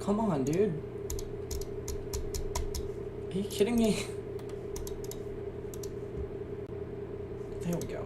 Come on, dude. Are you kidding me? There we go.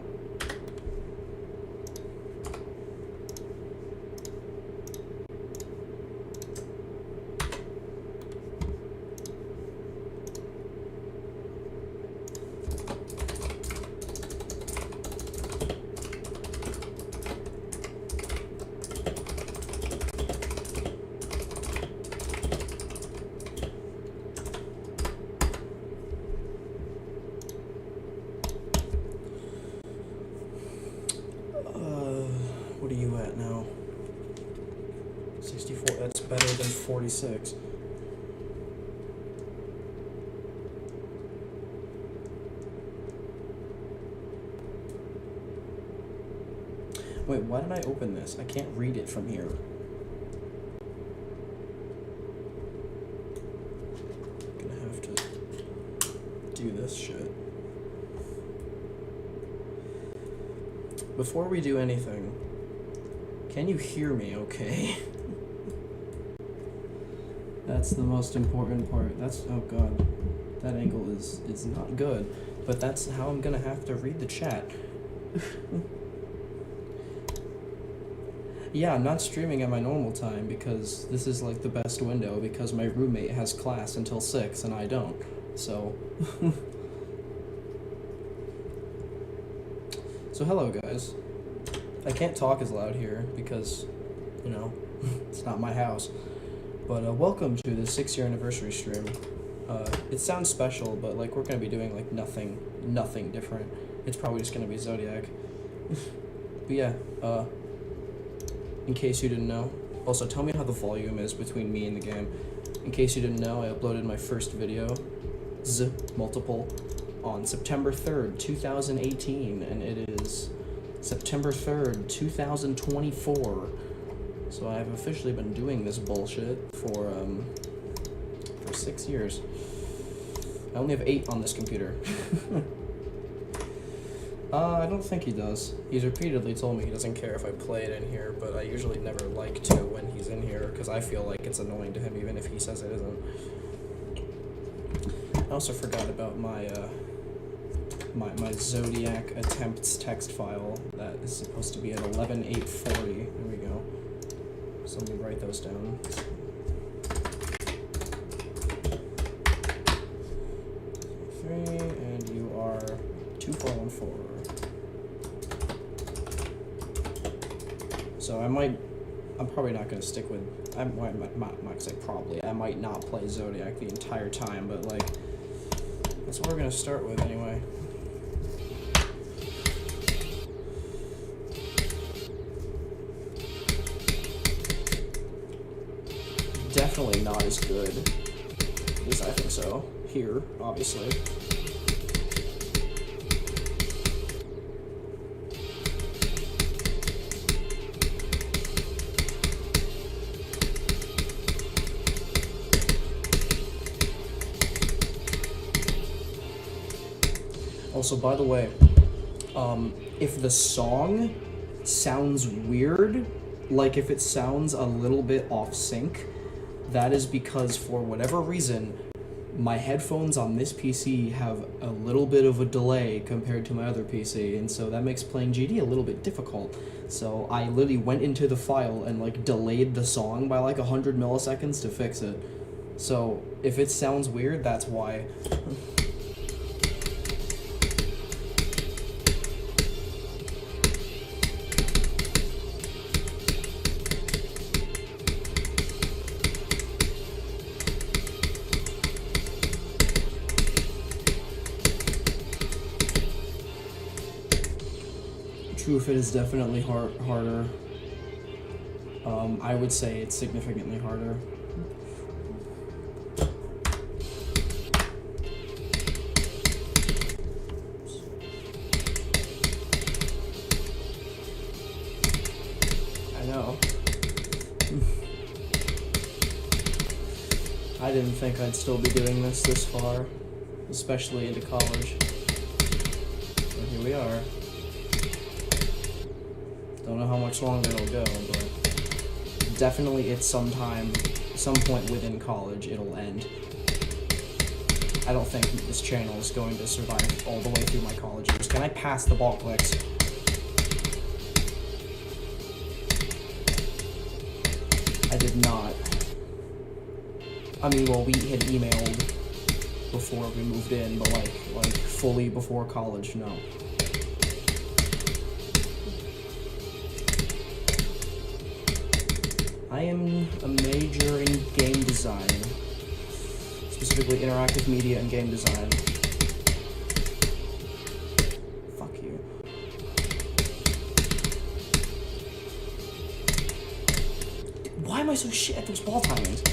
What are you at now? 64, that's better than 46. Wait, why did I open this? I can't read it from here. I'm gonna have to do this shit. Before we do anything, can you hear me okay? That's the most important part. That's, oh god, that angle is not good, but that's how I'm gonna have to read the chat. Yeah, I'm not streaming at my normal time because this is like the best window because my roommate has class until 6 and I don't, so. So hello guys. I can't talk as loud here because, you know, it's not my house. But welcome to the 6-year anniversary stream. It sounds special, but like we're gonna be doing like nothing different. It's probably just gonna be Zodiac. But yeah, in case you didn't know. Also, tell me how the volume is between me and the game. In case you didn't know, I uploaded my first video, multiple, on September 3rd, 2018, and it is September 3rd, 2024. So I've officially been doing this bullshit for 6 years. I only have 8 on this computer. I don't think he does. He's repeatedly told me he doesn't care if I play it in here, but I usually never like to when he's in here, because I feel like it's annoying to him even if he says it isn't. I also forgot about my my Zodiac attempts text file that is supposed to be at 11/8/40. There we go. So let me write those down. And you are 2414. So I'm probably not gonna stick with, I'm not gonna say probably, I might not play Zodiac the entire time, but like, that's what we're gonna start with anyway. Definitely not as good, at least I think so, here, obviously. Also, by the way, if the song sounds weird, like if it sounds a little bit off sync, that is because for whatever reason, my headphones on this PC have a little bit of a delay compared to my other PC, and so that makes playing GD a little bit difficult. So I literally went into the file and like delayed the song by like 100 milliseconds to fix it. So if it sounds weird, that's why. If it is definitely harder. I would say it's significantly harder. I know. I didn't think I'd still be doing this far, especially into college. But here we are. Don't know how much longer it'll go, but definitely it's some time some point within college, it'll end. I don't think this channel is going to survive all the way through my college years. Can I pass the ball clicks? I did not. I mean, well, we had emailed before we moved in, but like fully before college, no. I am a major in game design, specifically interactive media and game design. Fuck you. Why am I so shit at those ball timings?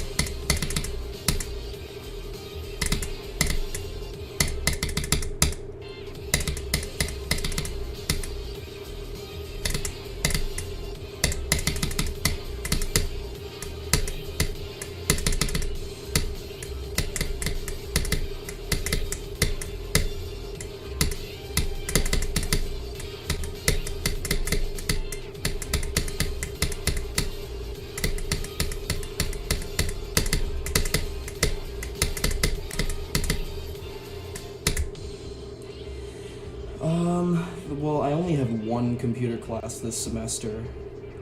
Well, I only have one computer class this semester,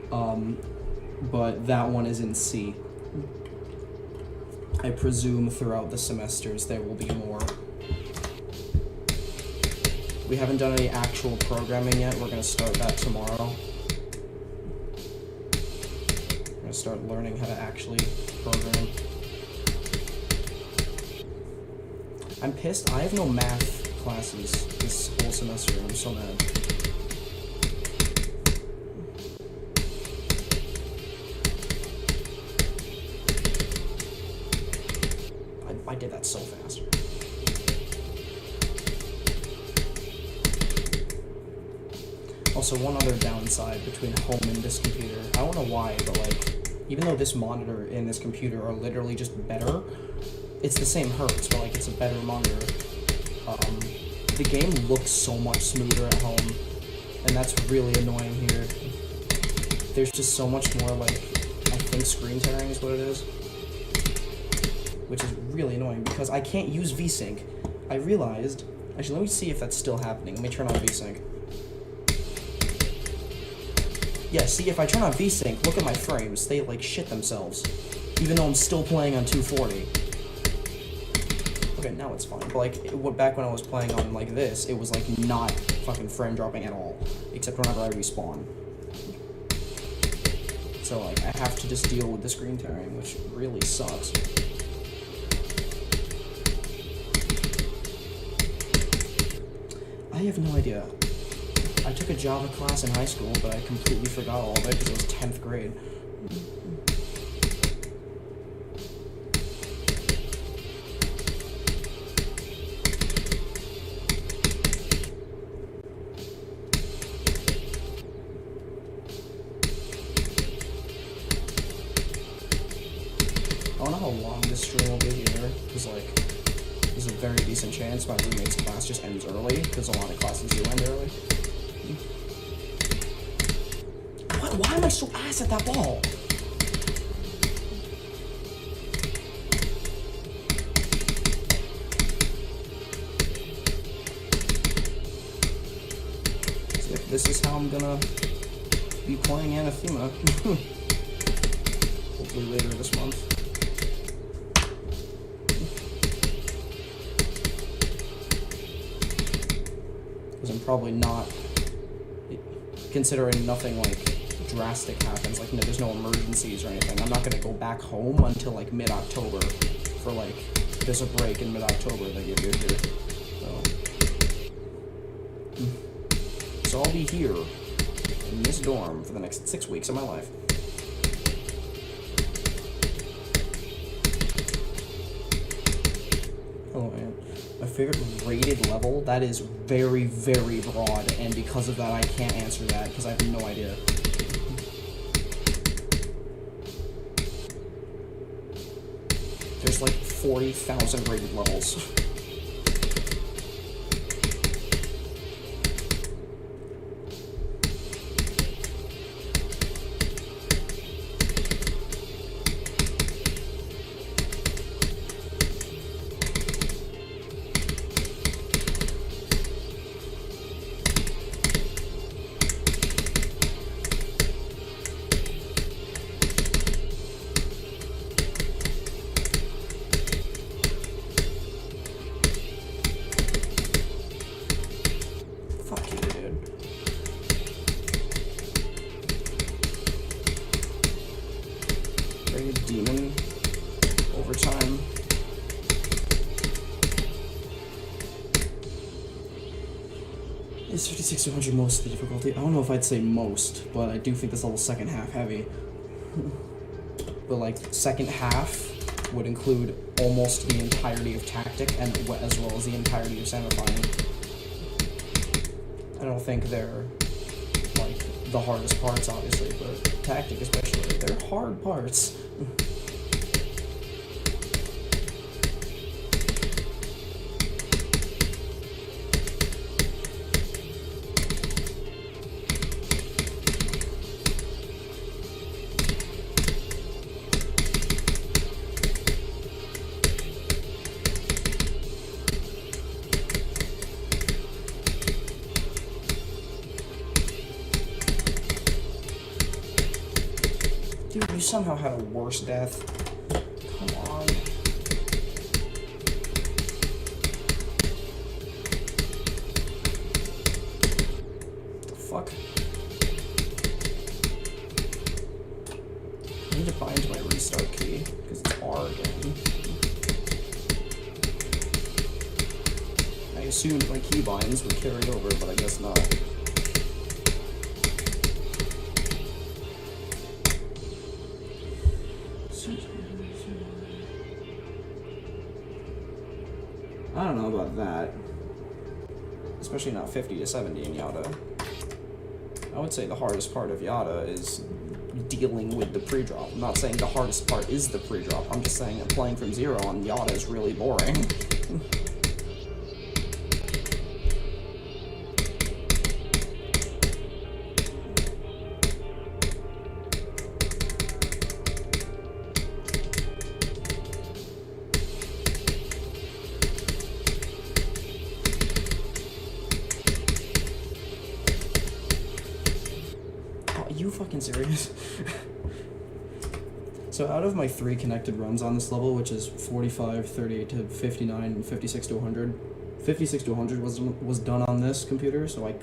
but that one is in C. I presume throughout the semesters there will be more. We haven't done any actual programming yet. We're going to start that tomorrow. We're going to start learning how to actually program. I'm pissed. I have no math classes this whole semester. I'm so mad. I did that so fast. Also, one other downside between home and this computer, I don't know why, but like, even though this monitor and this computer are literally just better, it's the same hertz, but like it's a better monitor. The game looks so much smoother at home, and that's really annoying here. There's just so much more, like, I think screen tearing is what it is, which is really annoying because I can't use VSync. I realized, actually let me see if that's still happening. Let me turn on VSync. Yeah, see, if I turn on VSync, look at my frames, they like shit themselves, even though I'm still playing on 240. Okay, now it's fine, but like, back when I was playing on like this, it was like not fucking frame dropping at all, except whenever I respawn. So like, I have to just deal with the screen tearing, which really sucks. I have no idea. I took a Java class in high school, but I completely forgot all of it because it was 10th grade. I don't know how long this stream will be here, because like, there's a very decent chance my roommate's class just ends early, because a lot of classes do end early. Why am I so ass at that ball? So this is how I'm gonna be playing Anathema. Hopefully later this month. Because I'm probably not, considering nothing like drastic happens, like there's no emergencies or anything, I'm not going to go back home until like mid-October for like, there's a break in mid-October they give you here. So I'll be here in this dorm for the next 6 weeks of my life. Oh man. My favorite rated level, that is very, very broad, and because of that I can't answer that because I have no idea. There's like 40,000 rated levels. a demon over time. Is 56 to 100 most the difficulty? I don't know if I'd say most, but I do think this level's second half heavy. But like, second half would include almost the entirety of tactic and as well as the entirety of samifying. I don't think they're like the hardest parts, obviously, but tactic especially, they're hard parts. Dude, you somehow had a worse death. Come on. The fuck? I need to bind my restart key, because it's R again. I assumed my keybinds were carried over, but I guess not. I don't know about that. Especially not 50 to 70 in Yada. I would say the hardest part of Yada is dealing with the pre-drop. I'm not saying the hardest part is the pre-drop. I'm just saying that playing from zero on Yada is really boring. You fucking serious? So out of my 3 connected runs on this level, which is 45, 38 to 59, and 56 to 100, 56 to 100 was done on this computer, so I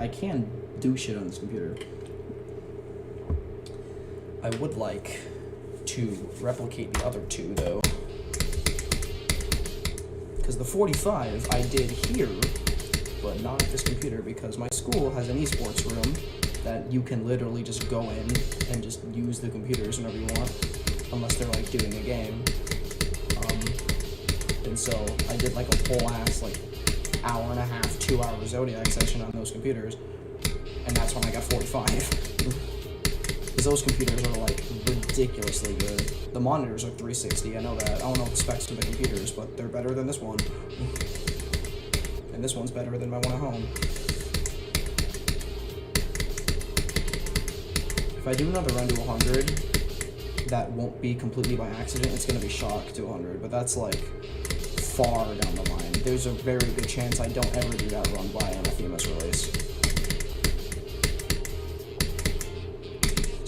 can do shit on this computer. I would like to replicate the other 2, though. Because the 45 I did here, but not at this computer, because my school has an esports room that you can literally just go in and just use the computers whenever you want, unless they're like doing a game. And so I did like a whole ass like hour and a half, 2 hour Zodiac session on those computers, and that's when I got 45. Because those computers are like ridiculously good. The monitors are 360, I know that. I don't know the specs of the computers, but they're better than this one. And this one's better than my one at home. If I do another run to 100, that won't be completely by accident. It's going to be shock to 100, but that's like far down the line. There's a very good chance I don't ever do that run by Anathema's release.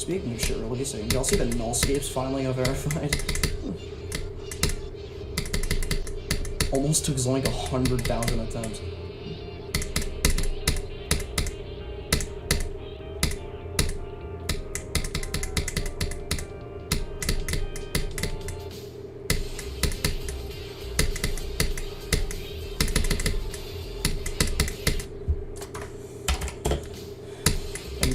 Speaking of shit releasing, y'all see the nullscapes finally are verified? Almost took Zoink 100,000 attempts.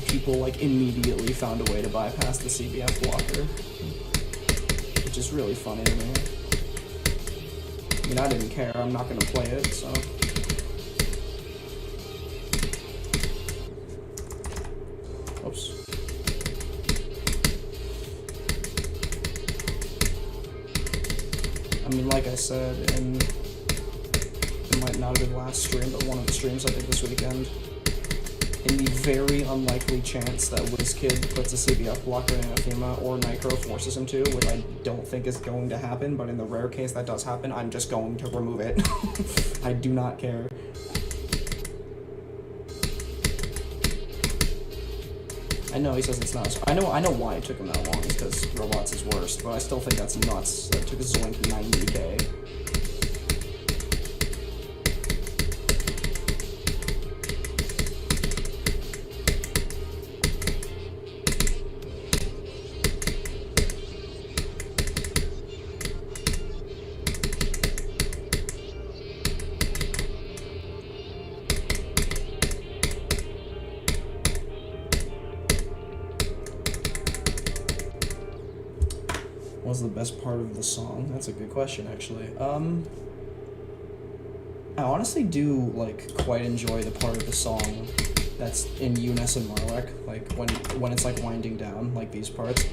People like immediately found a way to bypass the CBF blocker, which is really funny to me. I mean, I didn't care. I'm not gonna play it, so. Oops. I mean, like I said, and it might not have been last stream, but one of the streams I did this weekend. In the very unlikely chance that WizKid puts a CBF blocker in Anathema or Nitro forces him to, which I don't think is going to happen, but in the rare case that does happen, I'm just going to remove it. I do not care. I know he says it's not. I know why it took him that long. It's because Robots is worst, but I still think that's nuts. That took Zoink 90k. What's the best part of the song? That's a good question, actually. I honestly do, like, quite enjoy the part of the song that's in Eunice and Marlek, like, when it's, like, winding down, like these parts.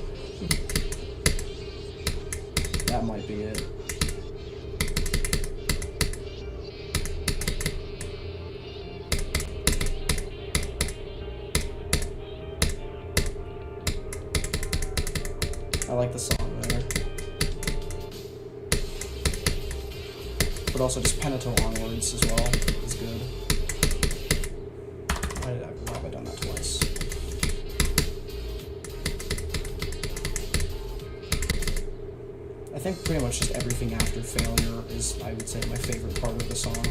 That might be it. I like the song there. But also just Pentatone onwards as well is good. Why have I done that twice? I think pretty much just everything after Failure is, I would say, my favorite part of the song.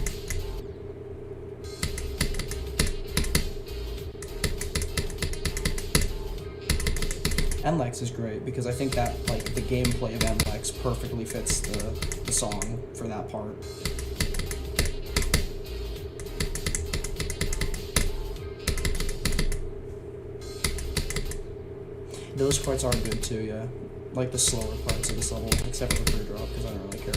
NLEX is great because I think that, like, the gameplay of NLEX perfectly fits the song for that part. Those parts are good too, yeah. Like the slower parts of this level, except for the free drop, because I don't really care.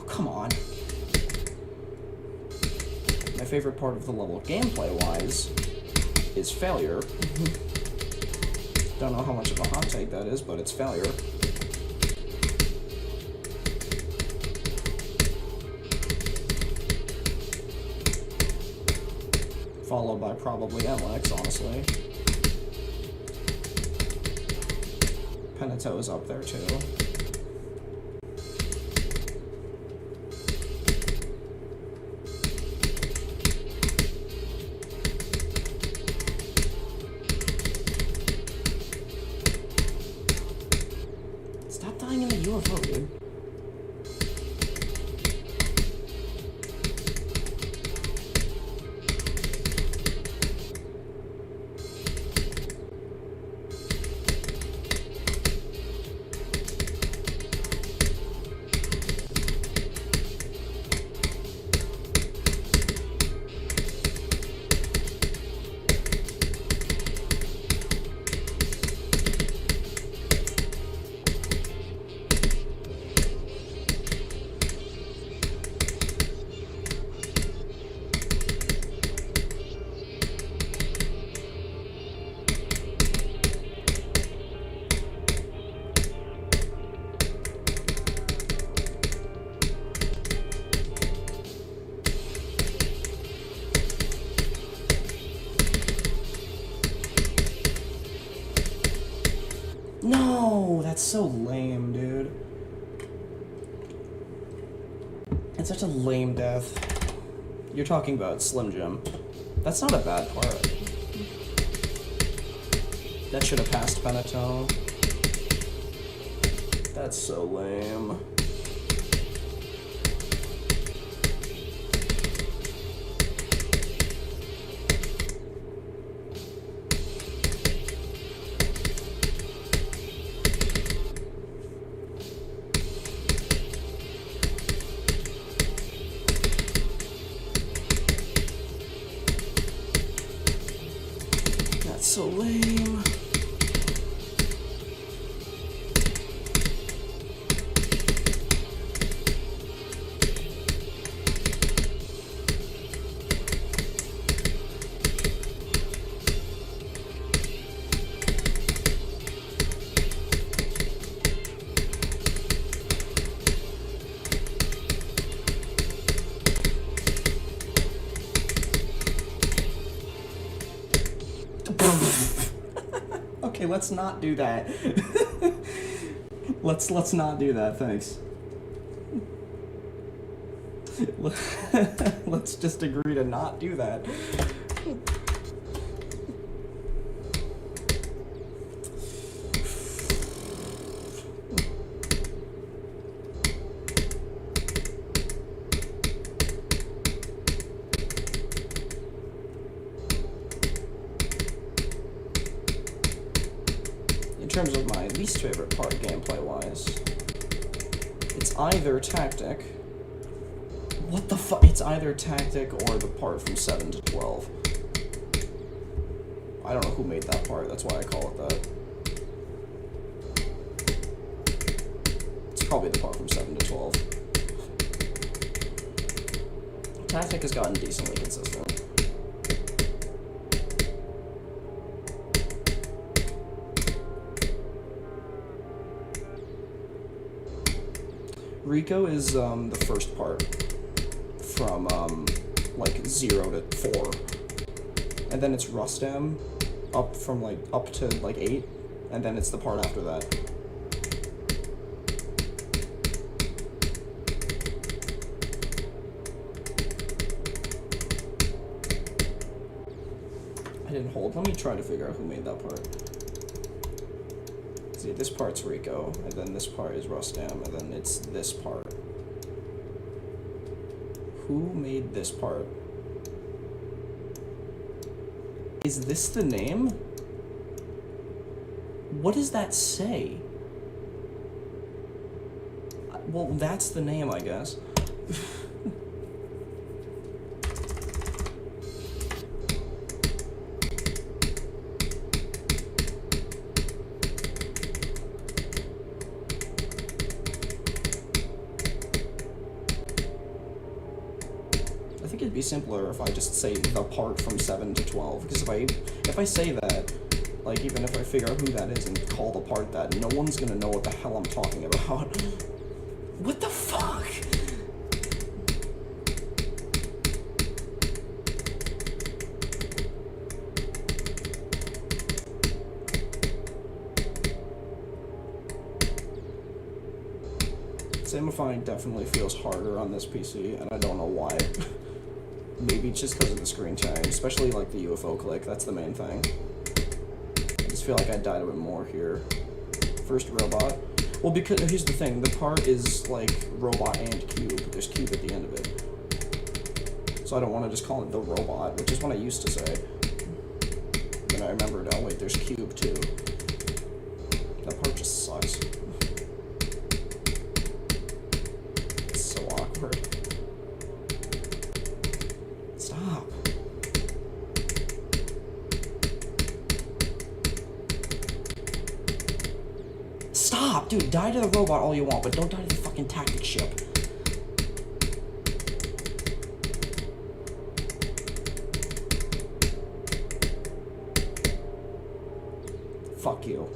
Come on. My favorite part of the level, gameplay-wise, is Failure. Don't know how much of a hot take that is, but it's Failure. Followed by probably NLEX, honestly. Pentatone is up there, too. Dying in the UFO, dude. No, that's so lame, dude. It's such a lame death. You're talking about Slim Jim. That's not a bad part. That should have passed Pentatone. That's so lame. So lame. Okay, let's not do that. let's not do that, thanks. Let's just agree to not do that. terms of my least favorite part gameplay-wise, it's either tactic. What the fuck? It's either tactic or the part from 7 to 12. I don't know who made that part, that's why I call it that. It's probably the part from 7 to 12. Tactic has gotten decently consistent. Rico is the first part from like 0 to 4, and then it's Rustam up to like 8, and then it's the part after that. I didn't hold. Let me try to figure out who made that part. See, this part's Rico, and then this part is Rustam, and then it's this part. Who made this part? Is this the name? What does that say? Well, that's the name, I guess. I think it'd be simpler if I just say the part from 7 to 12, because if I say that, like, even if I figure out who that is and call the part that, no one's gonna know what the hell I'm talking about. What the fuck? Simplifying definitely feels harder on this PC, and I don't know why. Maybe it's just because of the screen time, especially like the UFO click, that's the main thing. I just feel like I died a bit more here. First robot. Well, because here's the thing, the part is like robot and cube. There's cube at the end of it. So I don't want to just call it the robot, which is what I used to say. Then I remembered, oh wait, there's cube too. That part just sucks. It's so awkward. Stop. Stop, dude, die to the robot all you want, but don't die to the fucking tactic ship. Fuck you.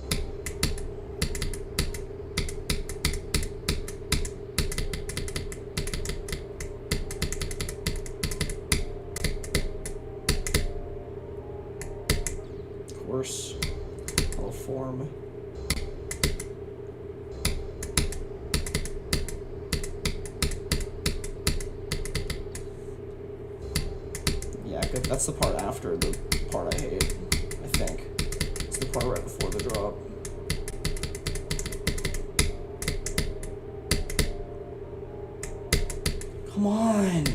Of course, I'll form. Yeah, good. That's the part after the part I hate, I think. It's the part right before the drop. Come on!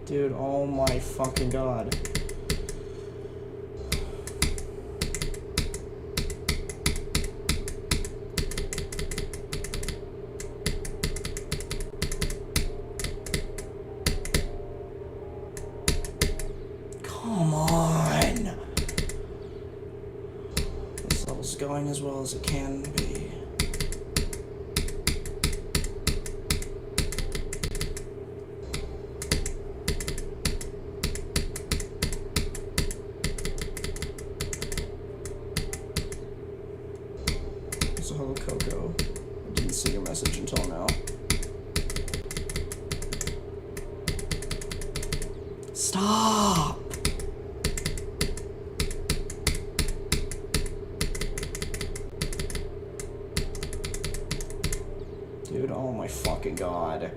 Dude, oh my fucking god. Come on! This level's going as well as it can be. So hello, Coco. I didn't see your message until now. Stop! Dude, oh my fucking god.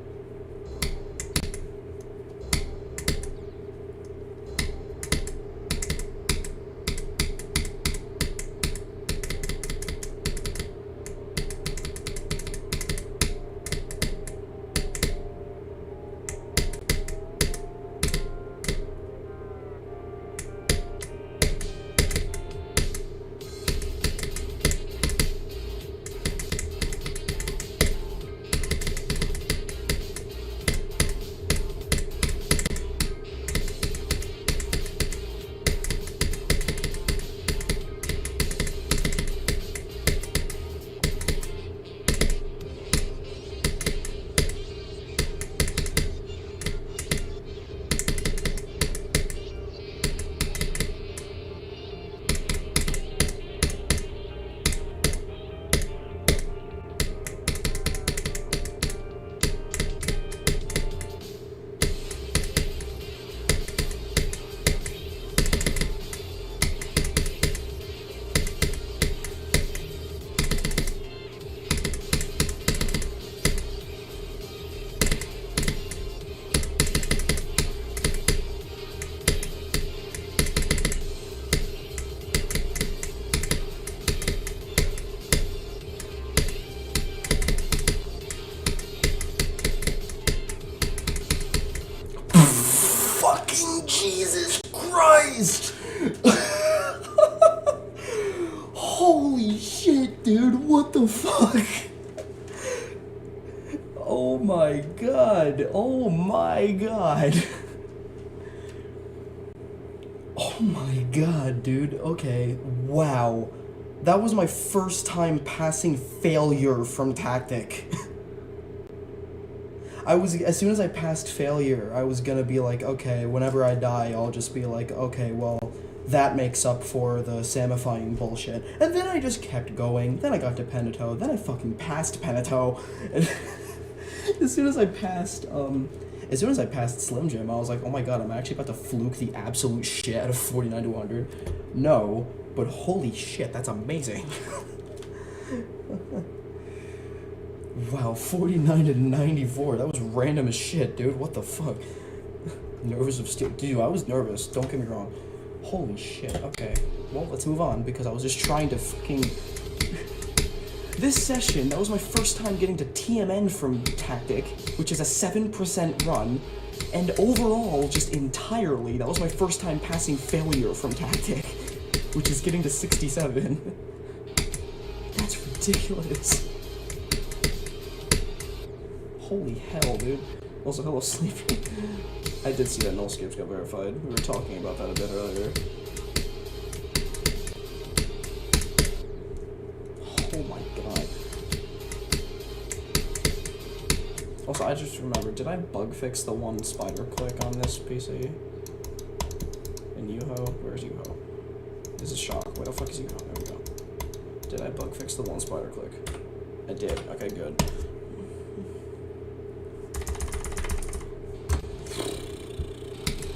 Oh my god. Oh my god. Oh my god, dude. Okay. Wow. That was my first time passing failure from tactic. As soon as I passed failure, I was gonna be like, okay, whenever I die, I'll just be like, okay, well, that makes up for the samifying bullshit. And then I just kept going. Then I got to Penato. Then I fucking passed Penato. And as soon as I passed Slim Jim, I was like, oh my god, I'm actually about to fluke the absolute shit out of 49 to 100. No, but holy shit, that's amazing. Wow, 49 to 94. That was random as shit, dude. What the fuck? Nervous of steel. Dude, I was nervous. Don't get me wrong. Holy shit. Okay. Well, let's move on because I was just trying to fucking... This session, that was my first time getting to TMN from Tactic, which is a 7% run. And overall, just entirely, that was my first time passing failure from Tactic, which is getting to 67. That's ridiculous. Holy hell, dude. Also, hello, Sleepy. I did see that null skips got verified. We were talking about that a bit earlier. Oh my god. Also, I just remembered, did I bug fix the one spider click on this PC? In Yuho? Where's Yuho? This is Shock. Where the fuck is Yuho? There we go. Did I bug fix the one spider click? I did. Okay, good.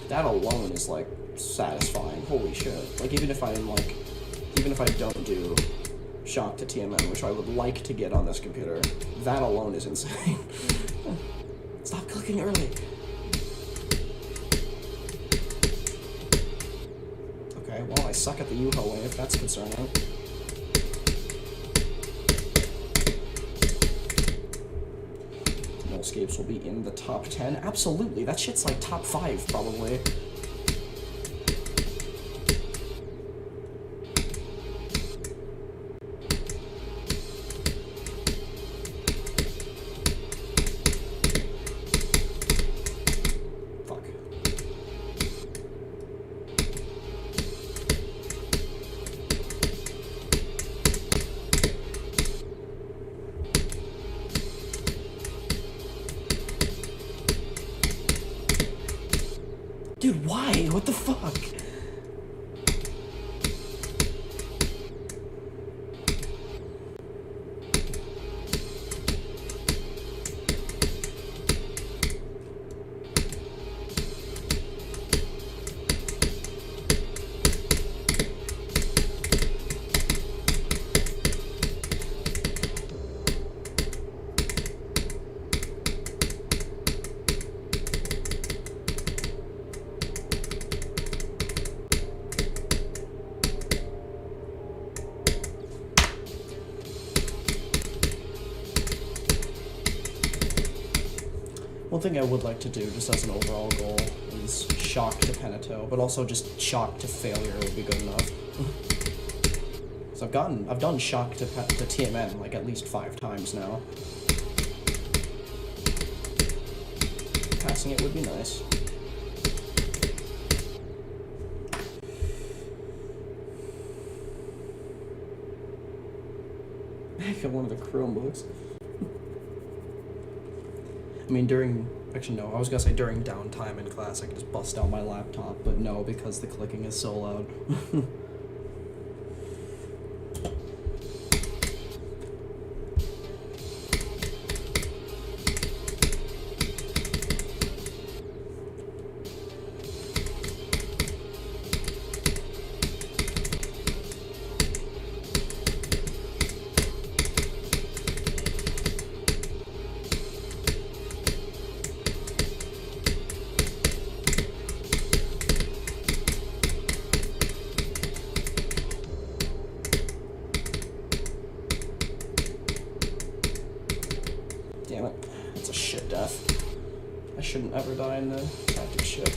That alone is, like, satisfying. Holy shit. Like, even if I don't do Shock to TMN, which I would like to get on this computer, that alone is insane. Stop clicking early. Okay, well, I suck at the Yuho wave. That's concerning. Escapes will be in the top 10. Absolutely, that shit's like top 5 probably. Fuck. Dude, why? What the fuck? One thing I would like to do, just as an overall goal, is Shock to Penato, but also just Shock to failure would be good enough. So I've done Shock to TMN like at least 5 times now. Passing it would be nice. I got one of the Chromebooks. I mean, actually no, I was gonna say during downtime in class I could just bust out my laptop, but no, because the clicking is so loud. Damn it. That's a shit death. I shouldn't ever die in the tactic ship.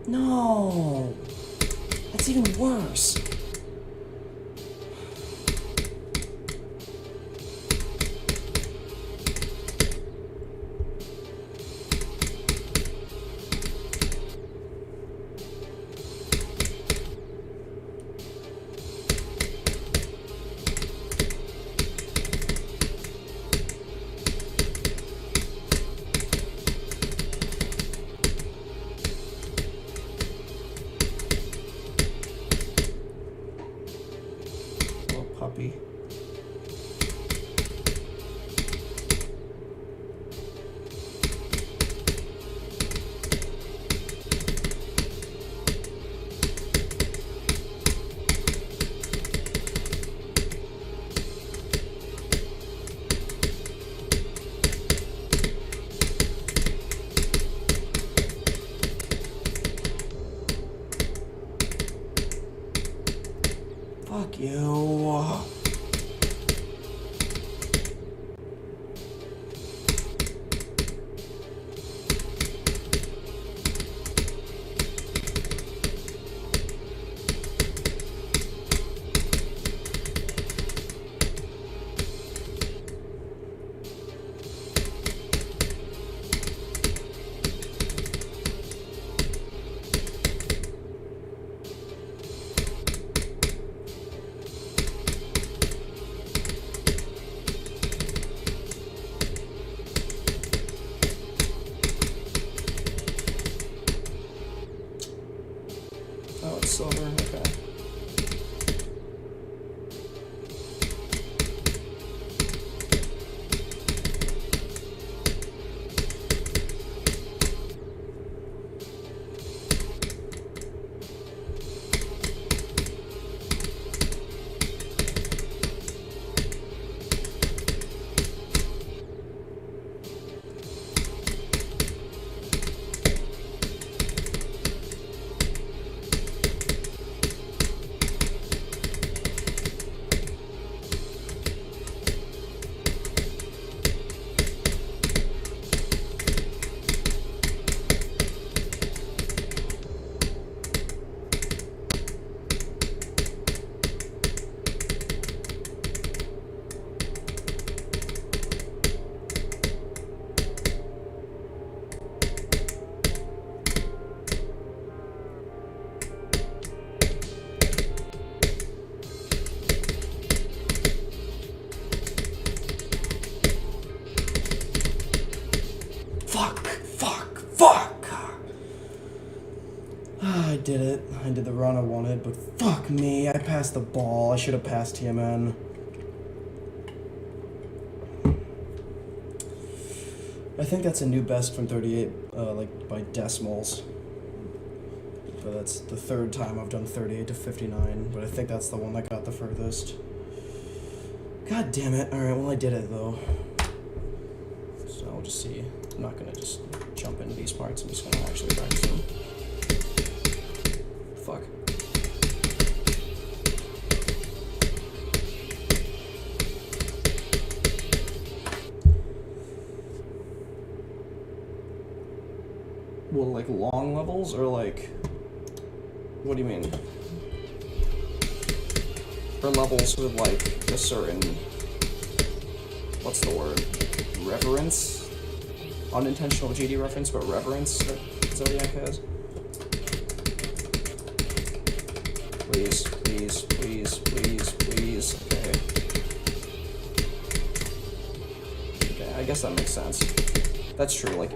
No! That's even worse. Puppy. Fuck you. Oh, it's silver, okay. Fuck! I did it. I did the run I wanted, but fuck me. I passed the ball. I should have passed TMN. I think that's a new best from 38, like by decimals. But that's the third time I've done 38 to 59, but I think that's the one that got the furthest. God damn it. Alright, well I did it though. So I'll just see. I'm not gonna just jump into these parts, I'm just gonna actually practice them. Fuck. Well, like long levels or like, what do you mean? Or levels with like a certain, what's the word? Reverence? Unintentional GD reference, but reverence that Zodiac has. Please, please, please, please, please. Okay. Okay, I guess that makes sense. That's true. Like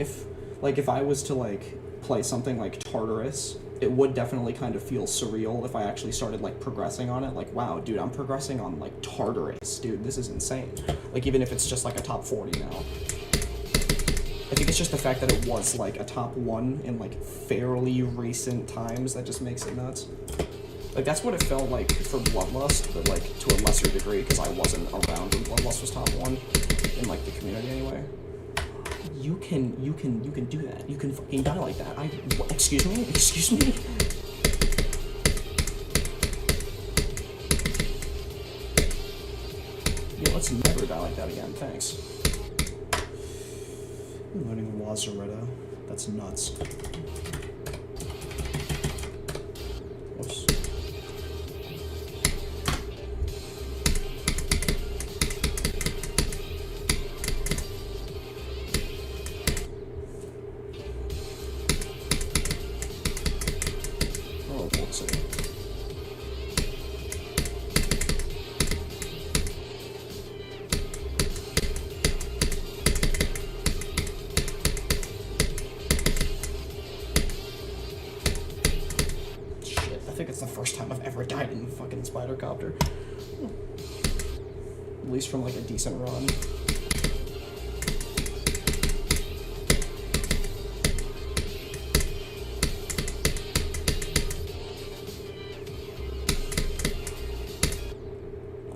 if I was to like play something like Tartarus, it would definitely kind of feel surreal if I actually started like progressing on it. Like, wow, dude, I'm progressing on like Tartarus, dude. This is insane. Like even if it's just like a top 40 now. I think it's just the fact that it was like a top 1 in like fairly recent times that just makes it nuts. Like that's what it felt like for Bloodlust, but like to a lesser degree because I wasn't around when Bloodlust was top 1 in like the community anyway. You can do that. You can fucking die like that. Excuse me? Excuse me? Yeah, let's never die like that again. Thanks. I'm learning Lazaretta. That's nuts. think it's the first time I've ever died in the fucking spider copter. At least from like a decent run.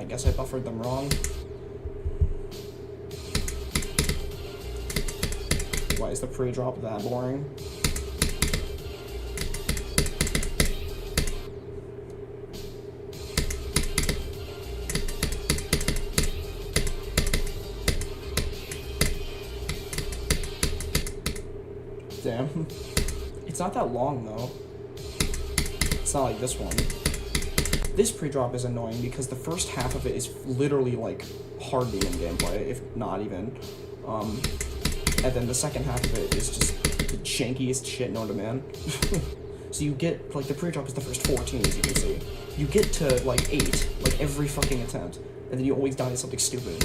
I guess I buffered them wrong. Why is the pre-drop that boring? Damn. It's not that long though. It's not like this one. This pre-drop is annoying because the first half of it is literally like hardly in gameplay, if not even. And then the second half of it is just the jankiest shit known to man. So you get, like, the pre-drop is the first 14, as you can see. You get to, like, 8, like, every fucking attempt, and then you always die to something stupid.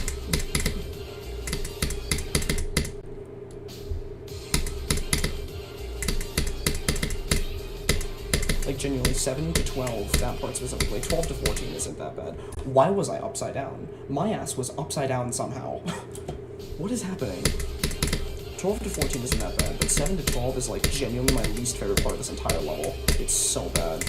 Like, genuinely, 7 to 12, that part specifically. 12 to 14 isn't that bad. Why was I upside down? My ass was upside down somehow. What is happening? 12 to 14 isn't that bad, but 7 to 12 is, like, genuinely my least favorite part of this entire level. It's so bad.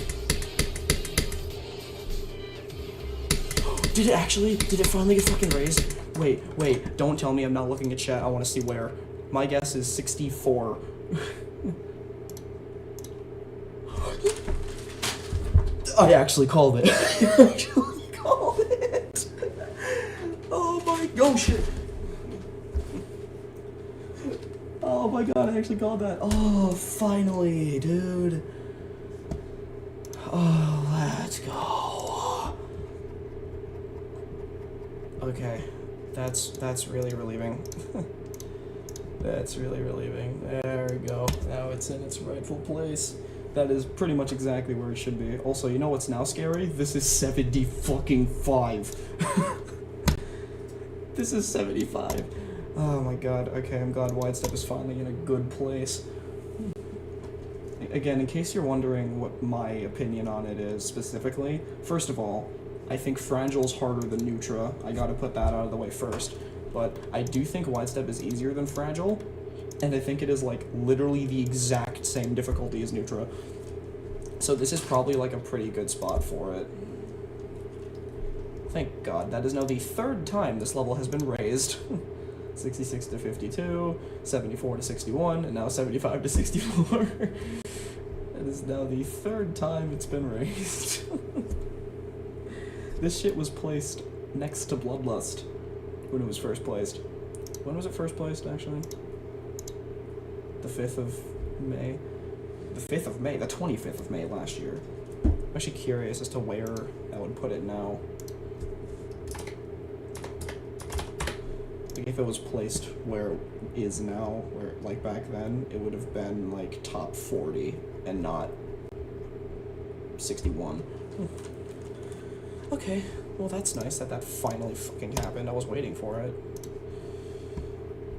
Did it actually? Did it finally get fucking raised? Wait, don't tell me I'm not looking at chat. I want to see where. My guess is 64. I actually called it. I actually called it. Oh my, oh shit. Oh my god, I actually called that. Oh, finally, dude. Oh, let's go. Okay, that's really relieving. That's really relieving. There we go. Now it's in its rightful place. That is pretty much exactly where it should be. Also, you know what's now scary? This is 75. This is 75. Oh my god, okay, I'm glad Widestep is finally in a good place. Again, in case you're wondering what my opinion on it is specifically, first of all, I think Fragile's harder than Neutra. I gotta put that out of the way first. But I do think Widestep is easier than Fragile, and I think it is, like, literally the exact same difficulty as Neutra. So this is probably, like, a pretty good spot for it. Thank God, that is now the third time this level has been raised. 66 to 52, 74 to 61, and now 75 to 64. It is now the third time it's been raised. This shit was placed next to Bloodlust when it was first placed. When was it first placed, actually? The 5th of May? The 5th of May? The 25th of May last year. I'm actually curious as to where I would put it now. Like, if it was placed where it is now, where, like, back then, it would have been, like, top 40 and not 61. Okay, well, that's nice that that finally fucking happened. I was waiting for it.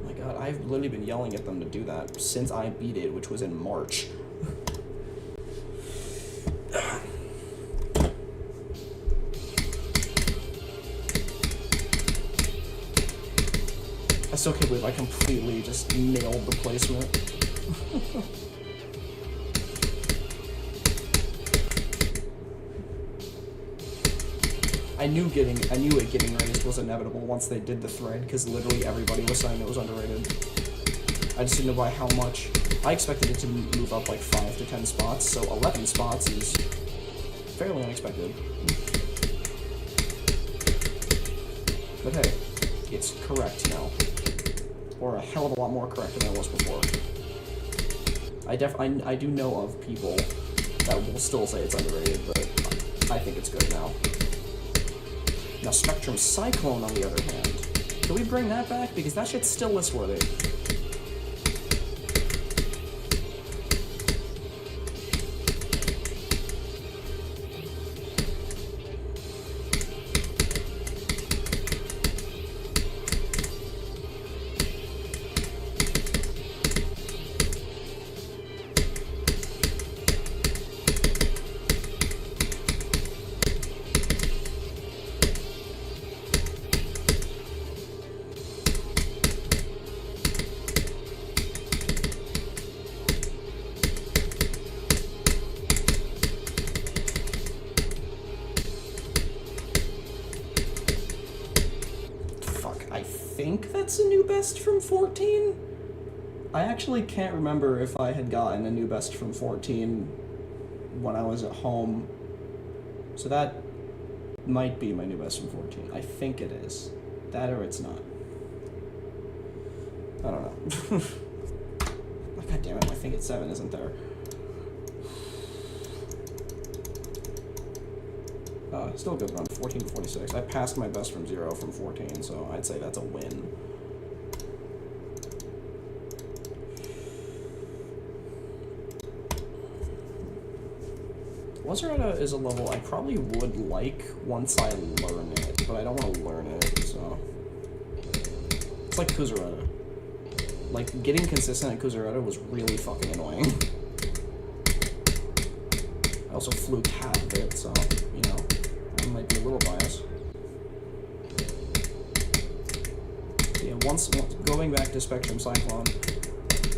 Oh my god, I've literally been yelling at them to do that since I beat it, which was in March. I still can't believe I completely just nailed the placement. I knew it getting raised was inevitable once they did the thread, because literally everybody was saying it was underrated. I just didn't know by how much. I expected it to move up like 5 to 10 spots, so 11 spots is fairly unexpected. But hey, it's correct now. Or a hell of a lot more correct than I was before. I do know of people that will still say it's underrated, but I think it's good now. Now Spectrum Cyclone, on the other hand. Can we bring that back? Because that shit's still list-worthy. that's a new best from 14? I actually can't remember if I had gotten a new best from 14 when I was at home. So that might be my new best from 14. I think it is. That or it's not. I don't know. God damn it, I think it's 7, isn't there? Still a good run, 14 to 46. I passed my best from 0 from 14, so I'd say that's a win. Lazaretta is a level I probably would like once I learn it, but I don't want to learn it, so... It's like Kuzaretta. Like, getting consistent at Kuzaretta was really fucking annoying. I also fluked half of it, so, you know, I might be a little biased. So yeah, once going back to Spectrum Cyclone,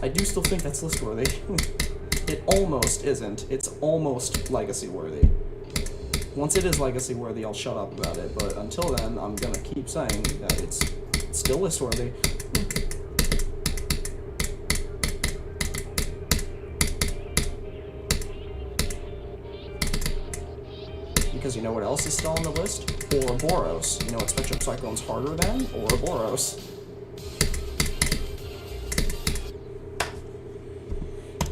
I do still think that's list-worthy. It almost isn't. It's almost legacy-worthy. Once it is legacy-worthy, I'll shut up about it, but until then, I'm gonna keep saying that it's still list-worthy. Because you know what else is still on the list? Ouroboros. You know what Spectrum Cyclone's harder than? Ouroboros.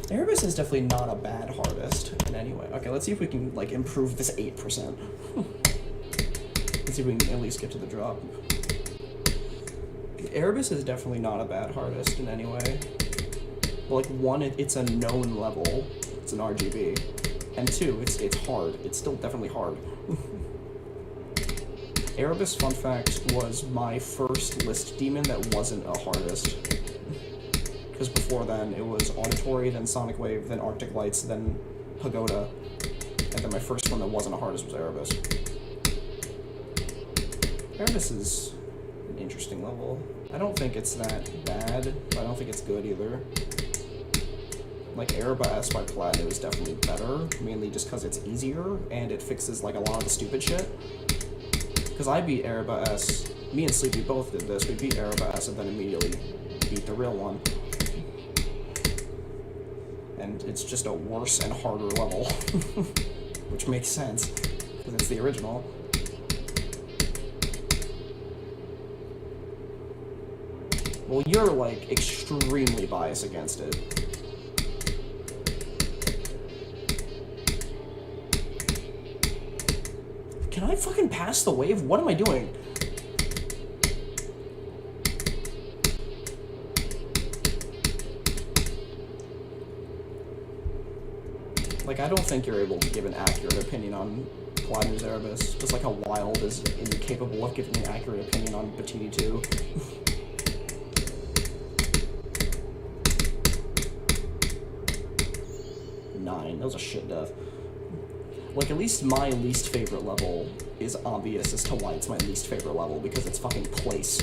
Erebus is definitely not a bad hardest in any way. Okay, let's see if we can, like, improve this 8%. Let's see if we can at least get to the drop. Erebus is definitely not a bad hardest in any way. Well, like, 1, it's a known level. It's an RGB. And 2, it's hard. It's still definitely hard. Erebus, fun fact, was my first list demon that wasn't a hardest. Because before then, it was Auditory, then Sonic Wave, then Arctic Lights, then Pagoda, and then my first one that wasn't a hardest was Erebus. Erebus is an interesting level. I don't think it's that bad, but I don't think it's good either. Like, Erebus by Platinum is definitely better, mainly just because it's easier, and it fixes, like, a lot of the stupid shit. Because I beat Erebus, me and Sleepy both did this, we beat Erebus and then immediately beat the real one. And it's just a worse and harder level. Which makes sense, because it's the original. Well, you're, like, extremely biased against it. Can I fucking pass the wave? What am I doing? Like, I don't think you're able to give an accurate opinion on Platinum's Erebus, just like how Wild is incapable of giving an accurate opinion on Batini 2. That was a shit death. Like, at least my least favorite level is obvious as to why it's my least favorite level, because it's fucking place.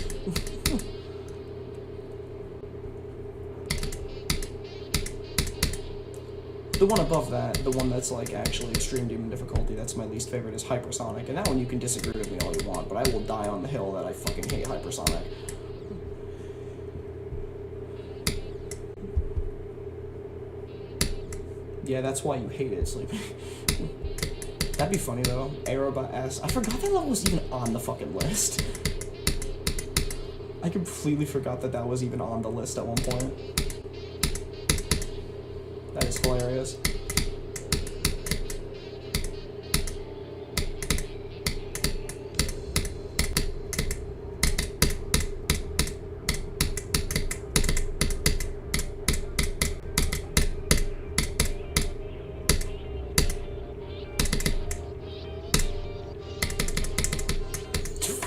The one above that, the one that's, like, actually extreme demon difficulty, that's my least favorite, is Hypersonic, and that one you can disagree with me all you want, but I will die on the hill that I fucking hate Hypersonic. Yeah, that's why you hate it, Sleepy. That'd be funny, though. Erebus. I forgot that level was even on the fucking list. I completely forgot that that was even on the list at one point. That is hilarious.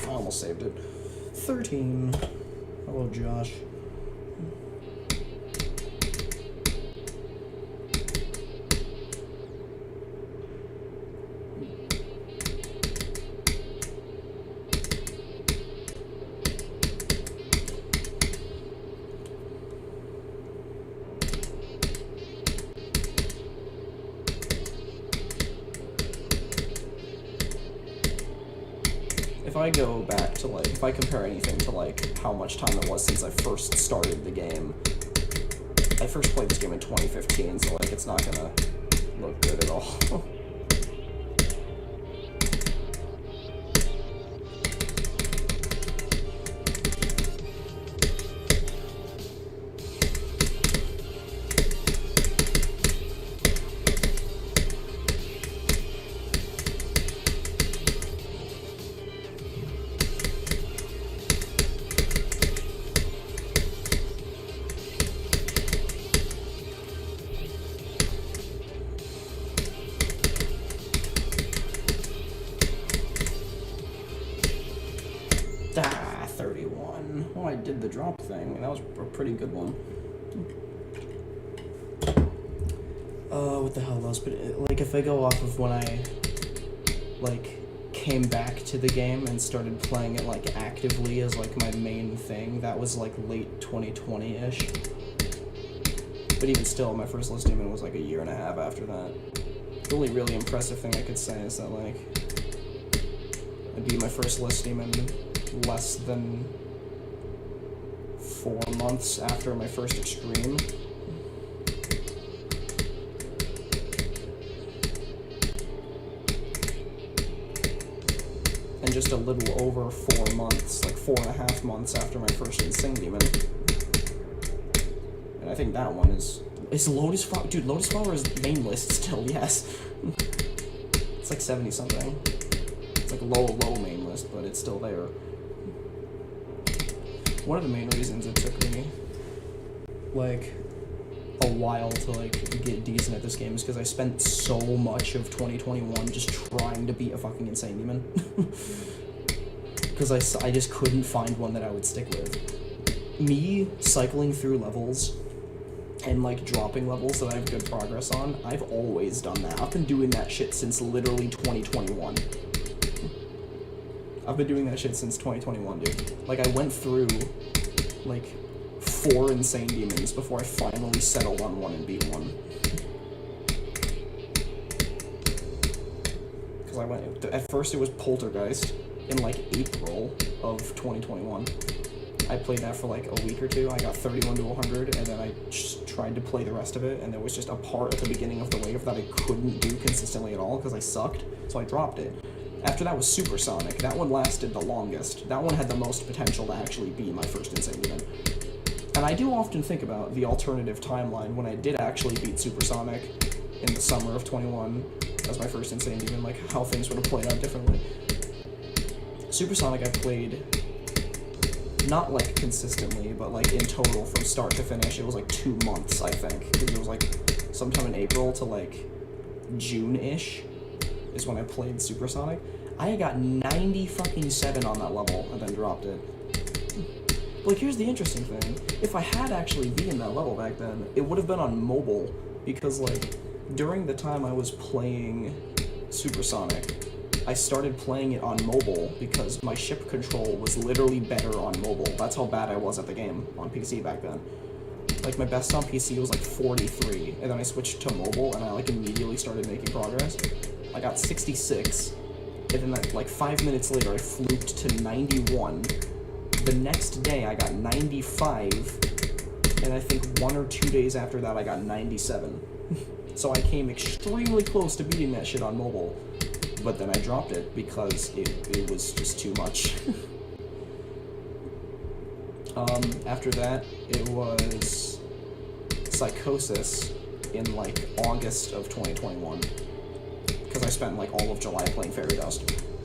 I almost saved it. 13. Hello, Josh. if I go back to, like, if I compare anything to, like, how much time it was since I first started the game, I first played this game in 2015, so, like, it's not gonna look good at all. Ah, 31. Well, I did the drop thing, and that was a pretty good one. What the hell else? But, like, if I go off of when I, like, came back to the game and started playing it, like, actively as, like, my main thing, that was, like, late 2020-ish. But even still, my first List Demon was, like, a year and a half after that. The only really impressive thing I could say is that, like, I beat my first List Demon less than 4 months after my first Extreme. And just a little over 4 months, like 4.5 months after my first Insane Demon. And I think that one is Lotus Flower. Dude, Lotus Flower is main list still, yes. It's like 70 something. It's like low main list, but it's still there. One of the main reasons it took me, like, a while to, like, get decent at this game is because I spent so much of 2021 just trying to beat a fucking Insane Demon. Because I just couldn't find one that I would stick with. Me cycling through levels and, like, dropping levels that I have good progress on, I've always done that. I've been doing that shit since literally 2021. I've been doing that shit since 2021, dude. Like, I went through, like, 4 Insane Demons before I finally settled on one and beat one. Because I went, at first it was Poltergeist in, like, April of 2021. I played that for, like, a week or two. I got 31 to 100, and then I just tried to play the rest of it, and there was just a part at the beginning of the wave that I couldn't do consistently at all because I sucked, so I dropped it. After that was Supersonic. That one lasted the longest. That one had the most potential to actually be my first Insane Demon. And I do often think about the alternative timeline when I did actually beat Supersonic in the summer of 21 as my first Insane Demon, like how things would have played out differently. Supersonic I played not like consistently, but like in total from start to finish, it was like 2 months, I think. Because it was like sometime in April to like June-ish is when I played Supersonic. I got 97 on that level and then dropped it. But like, here's the interesting thing. If I had actually been in that level back then, it would have been on mobile, because like, during the time I was playing Supersonic, I started playing it on mobile because my ship control was literally better on mobile. That's how bad I was at the game on PC back then. Like, my best on PC was like 43, and then I switched to mobile, and I like immediately started making progress. I got 66, and then like 5 minutes later I fluked to 91. The next day I got 95, and I think 1 or 2 days after that I got 97. So I came extremely close to beating that shit on mobile, but then I dropped it because it was just too much. After that, it was Psychosis in like August of 2021. Because I spent like all of July playing Fairy Dust,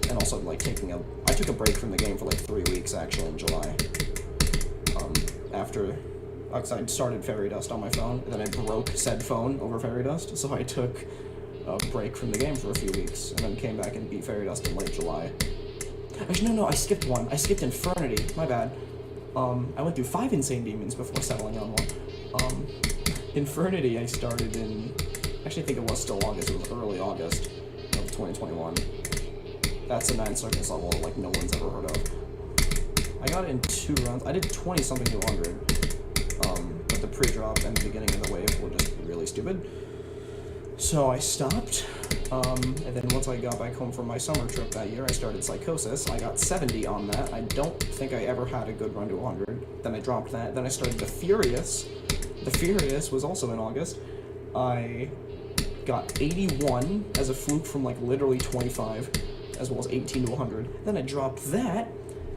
and also like I took a break from the game for like 3 weeks actually in July. Because I started Fairy Dust on my phone, and then I broke said phone over Fairy Dust, so I took a break from the game for a few weeks, and then came back and beat Fairy Dust in late July. Actually, no, I skipped one. I skipped Infernity. My bad. I went through 5 Insane Demons before settling on one. Infernity I started in, actually I think it was still August, it was early August of 2021. That's a 9 circus level that like no one's ever heard of. I got it in 2 runs. I did 20 something to 100, but the pre-drop and the beginning of the wave were just really stupid. So I stopped, And then once I got back home from my summer trip that year, I started Psychosis. I got 70 on that. I don't think I ever had a good run to 100. Then I dropped that. Then I started The Furious. The Furious was also in August. I got 81 as a fluke from like literally 25, as well as 18 to 100. Then I dropped that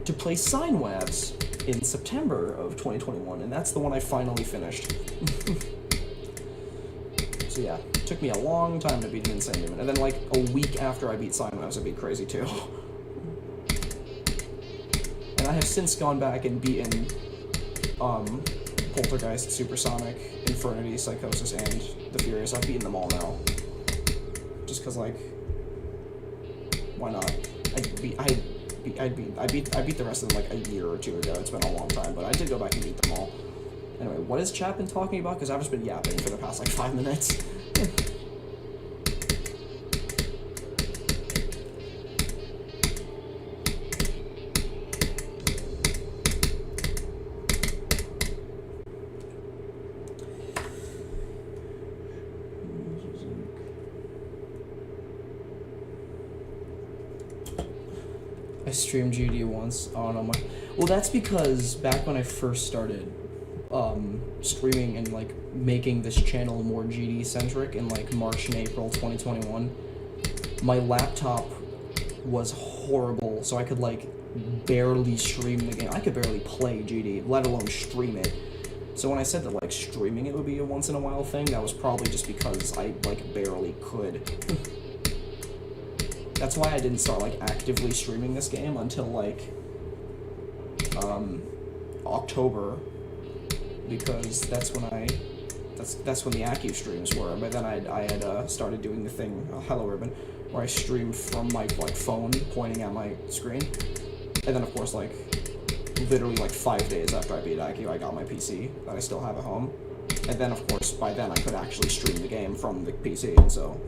to play Sine Waves in September of 2021, and that's the one I finally finished. So yeah, it took me a long time to beat an Insane Demon, and then like a week after I beat Sine Waves, I beat Crazy 2. And I have since gone back and beaten Poltergeist, Supersonic, Infernity, Psychosis, and The Furious. I've beaten them all now. Just because, like, why not? I beat the rest of them like a year or two ago. It's been a long time, but I did go back and beat them all. Anyway, what has chat been talking about? Because I've just been yapping for the past like 5 minutes. I streamed GD once. I don't know my. Well, that's because back when I first started streaming and like making this channel more GD centric in like March and April 2021, my laptop was horrible, so I could like barely stream the game. I could barely play GD, let alone stream it. So when I said that like streaming it would be a once in a while thing, that was probably just because I like barely could. That's why I didn't start like actively streaming this game until like October, because that's when the Aki streams were. By then I had started doing the thing Hello Ribbon, where I streamed from my like phone pointing at my screen, and then of course like literally like 5 days after I beat Aki, I got my PC that I still have at home, and then of course by then I could actually stream the game from the PC, and so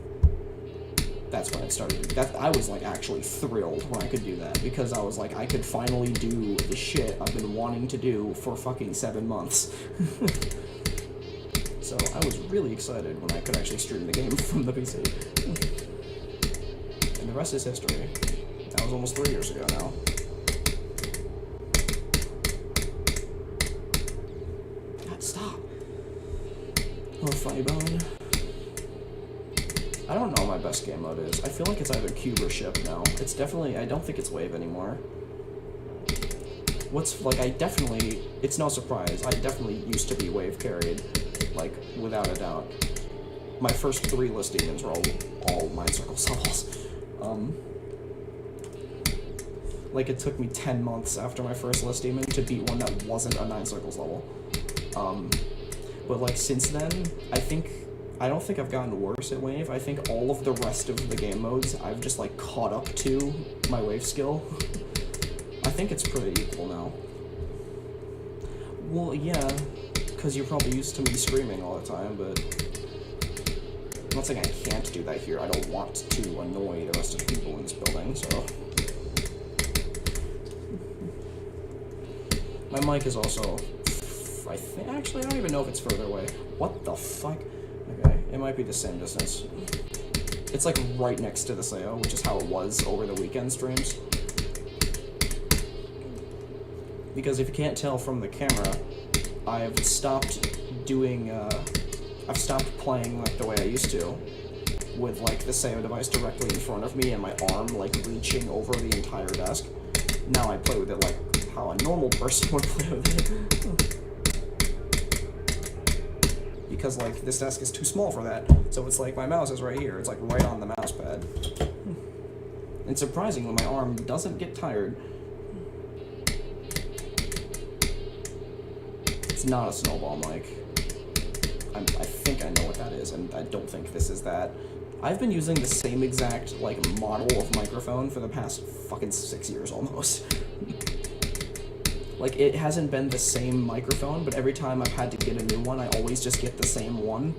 that's when it started. I was like actually thrilled when I could do that, because I was like, I could finally do the shit I've been wanting to do for fucking 7 months. So I was really excited when I could actually stream the game from the PC. And the rest is history. That was almost 3 years ago now. God, stop. Oh, funny bone. I don't know what my best game mode is. I feel like it's either cube or ship now. It's definitely, I don't think it's wave anymore. It's no surprise, I definitely used to be wave carried, like, without a doubt. My first 3 list demons were all 9 circles levels. Like, it took me 10 months after my first list demon to beat one that wasn't a 9 circles level. But, like, since then, I don't think I've gotten worse at wave. I think all of the rest of the game modes, I've just, like, caught up to my wave skill. I think it's pretty equal now. Well, yeah, because you're probably used to me screaming all the time, but I'm not saying I can't do that here. I don't want to annoy the rest of the people in this building, so. My mic is also, actually, I don't even know if it's further away. What the fuck? Okay, it might be the same distance. It's like right next to the Sayo, which is how it was over the weekend streams. Because if you can't tell from the camera, I've stopped playing like the way I used to, with like the Sayo device directly in front of me and my arm like reaching over the entire desk. Now I play with it like how a normal person would play with it. Because like this desk is too small for that, so it's like my mouse is right here. It's like right on the mouse pad. And surprisingly, my arm doesn't get tired. It's not a snowball mic. I think I know what that is, and I don't think this is that. I've been using the same exact like model of microphone for the past fucking 6 years almost. Like, it hasn't been the same microphone, but every time I've had to get a new one, I always just get the same one.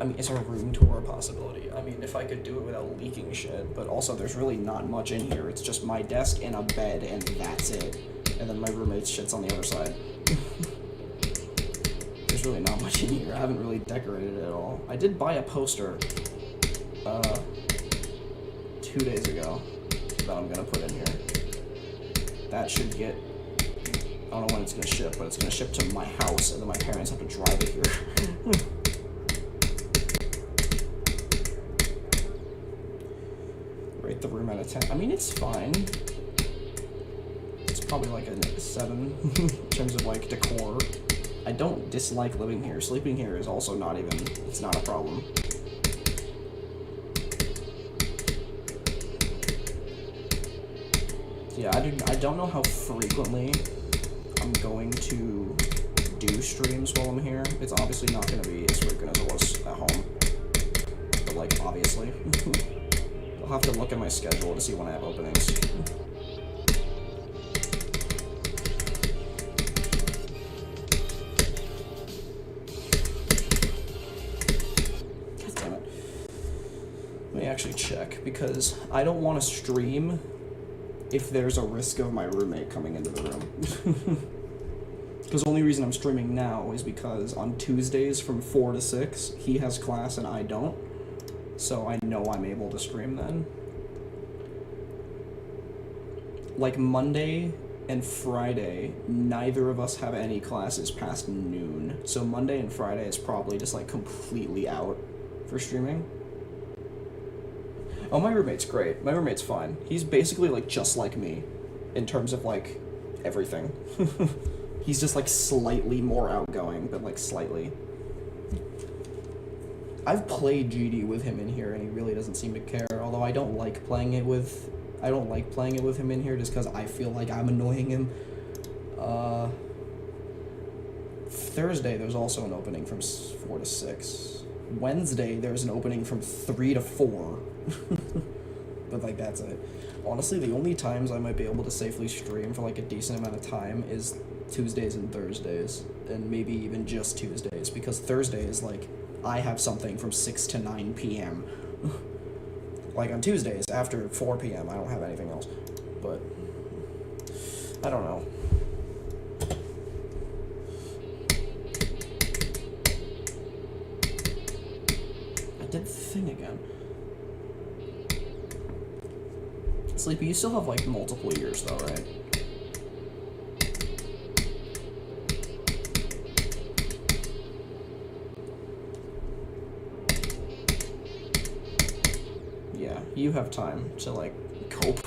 I mean, is there room tour a possibility? I mean, if I could do it without leaking shit, but also there's really not much in here. It's just my desk and a bed, and that's it. And then my roommate's shit's on the other side. There's there's really not much in here. I haven't really decorated it at all. I did buy a poster 2 days ago that I'm gonna put in here. That should get, I don't know when it's gonna ship, but it's gonna ship to my house, and then my parents have to drive it here. Rate the room out of 10. I mean, it's fine. It's probably like a 7 in terms of like decor. I don't dislike living here. Sleeping here is also not even, it's not a problem. Yeah, I don't know how frequently I'm going to do streams while I'm here. It's obviously not going to be as frequent as it was at home. But, like, obviously. I'll have to look at my schedule to see when I have openings. God damn it. Let me actually check, because I don't want to stream if there's a risk of my roommate coming into the room. Because the only reason I'm streaming now is because on Tuesdays from 4 to 6, he has class and I don't. So I know I'm able to stream then. Like Monday and Friday, neither of us have any classes past noon. So Monday and Friday is probably just like completely out for streaming. Oh, my roommate's great. My roommate's fine. He's basically, like, just like me in terms of, like, everything. He's just, like, slightly more outgoing, but, like, slightly. I've played GD with him in here, and he really doesn't seem to care, although I don't like playing it with him in here just because I feel like I'm annoying him. Thursday, there's also an opening from 4 to 6. Wednesday, there's an opening from 3 to 4. But, like, that's it. Honestly, the only times I might be able to safely stream for, like, a decent amount of time is Tuesdays and Thursdays, and maybe even just Tuesdays, because Thursdays, like, I have something from 6 to 9 p.m. Like, on Tuesdays, after 4 p.m., I don't have anything else. But, I don't know. I did the thing again. Sleepy, you still have, like, multiple years, though, right? Yeah, you have time to, like, cope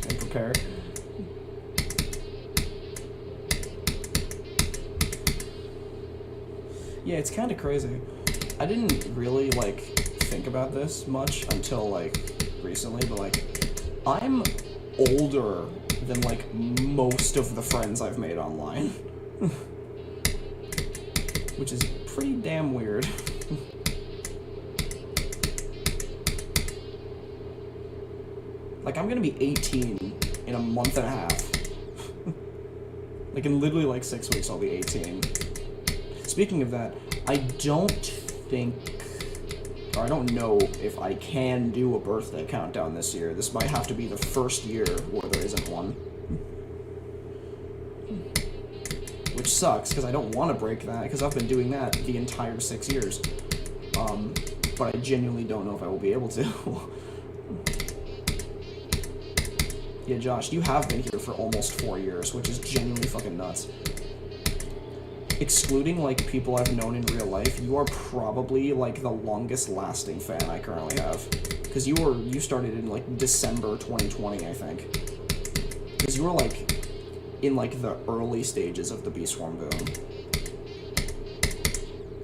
and prepare. Yeah, it's kind of crazy. I didn't really, like, think about this much until, like, recently, but, like, I'm older than, like, most of the friends I've made online. Which is pretty damn weird. Like, I'm gonna be 18 in a month and a half. Like, in literally, like, 6 weeks, I'll be 18. Speaking of that, I don't think... I don't know if I can do a birthday countdown this year. This might have to be the first year where there isn't one. Which sucks, because I don't want to break that, because I've been doing that the entire 6 years. But I genuinely don't know if I will be able to. Yeah, Josh, you have been here for almost 4 years, which is genuinely fucking nuts. Excluding, like, people I've known in real life, you are probably, like, the longest lasting fan I currently have. Because you started in, like, December 2020, I think. Because you were, like, in, like, the early stages of the B-Swarm boom.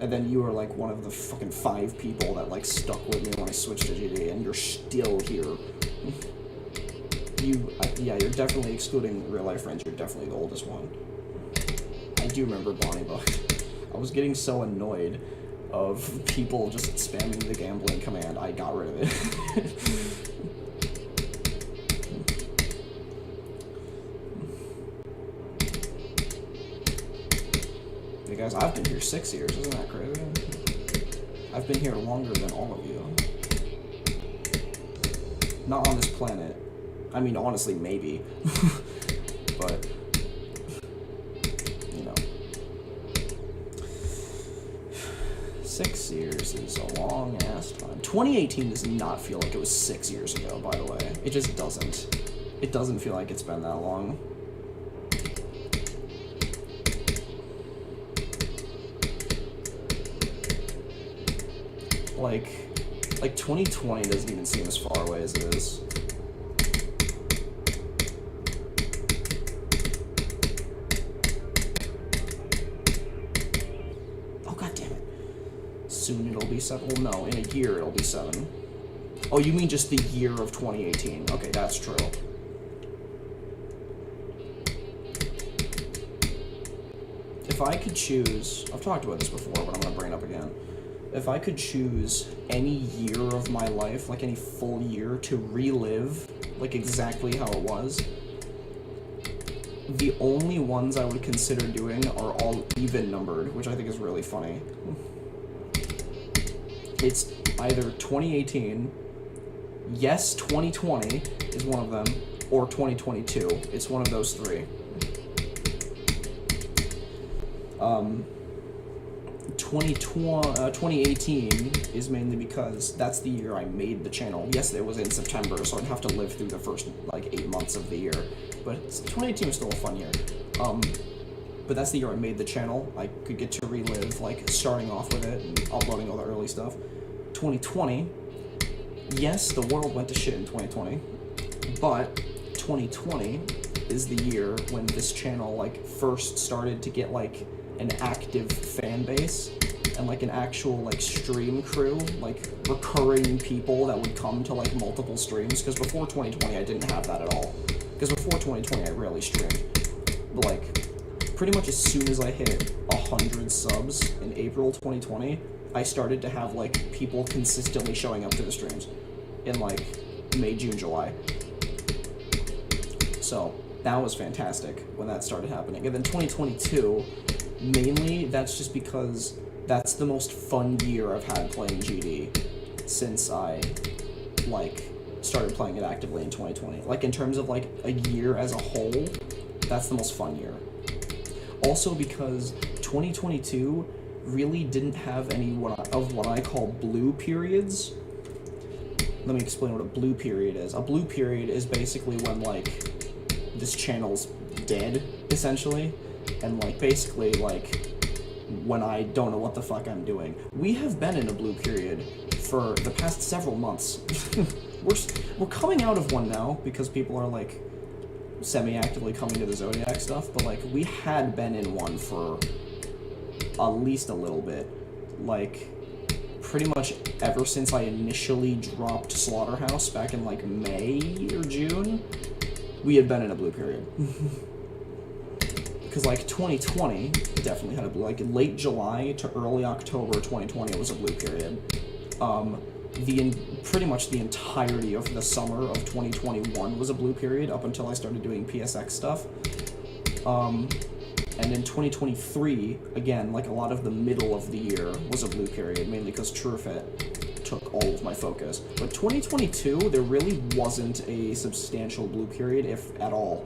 And then you were, like, one of the fucking 5 people that, like, stuck with me when I switched to GD, and you're still here. Yeah, you're definitely, excluding real life friends, you're definitely the oldest one. I do remember Bonnie Buck. I was getting so annoyed of people just spamming the gambling command, I got rid of it. Hey guys, I've been here 6 years, isn't that crazy? I've been here longer than all of you. Not on this planet. I mean, honestly, maybe. But... 6 years is a long ass time. 2018 does not feel like it was 6 years ago, by the way. It just doesn't. It doesn't feel like it's been that long. Like 2020 doesn't even seem as far away as it is. Oh, god damn it. Soon it'll be 7. Well, no, in a year it'll be 7. Oh, you mean just the year of 2018. Okay, that's true. If I could choose... I've talked about this before, but I'm gonna bring it up again. If I could choose any year of my life, like any full year, to relive, like exactly how it was, the only ones I would consider doing are all even numbered, which I think is really funny. It's either 2018, yes, 2020 is one of them, or 2022. It's one of those three. 2018 is mainly because that's the year I made the channel. Yes, it was in September, so I'd have to live through the first, like, 8 months of the year. But 2018 was still a fun year. But that's the year I made the channel. I could get to relive, like, starting off with it and uploading all the early stuff. 2020, yes, the world went to shit in 2020. But 2020 is the year when this channel, like, first started to get, like, an active fan base and like an actual like stream crew, like recurring people that would come to like multiple streams, because before 2020 I didn't have that at all, because before 2020 I rarely streamed. But like pretty much as soon as I hit 100 subs in April 2020, I started to have like people consistently showing up to the streams in like May, June, July. So that was fantastic when that started happening. And then 2022, mainly, that's just because that's the most fun year I've had playing GD since I, like, started playing it actively in 2020. Like, in terms of, like, a year as a whole, that's the most fun year. Also because 2022 really didn't have any of what I call blue periods. Let me explain what a blue period is. A blue period is basically when, like, this channel's dead, essentially. And, like, basically, like, when I don't know what the fuck I'm doing. We have been in a blue period for the past several months. We're coming out of one now, because people are, like, semi-actively coming to the Zodiac stuff, but, like, we had been in one for at least a little bit. Like, pretty much ever since I initially dropped Slaughterhouse back in, like, May or June, we had been in a blue period. Because, like, 2020 definitely had a blue, like, late July to early October 2020 was a blue period. Pretty much the entirety of the summer of 2021 was a blue period up until I started doing PSX stuff. And in 2023, again, like, a lot of the middle of the year was a blue period, mainly because TrueFit took all of my focus. But 2022, there really wasn't a substantial blue period, if at all.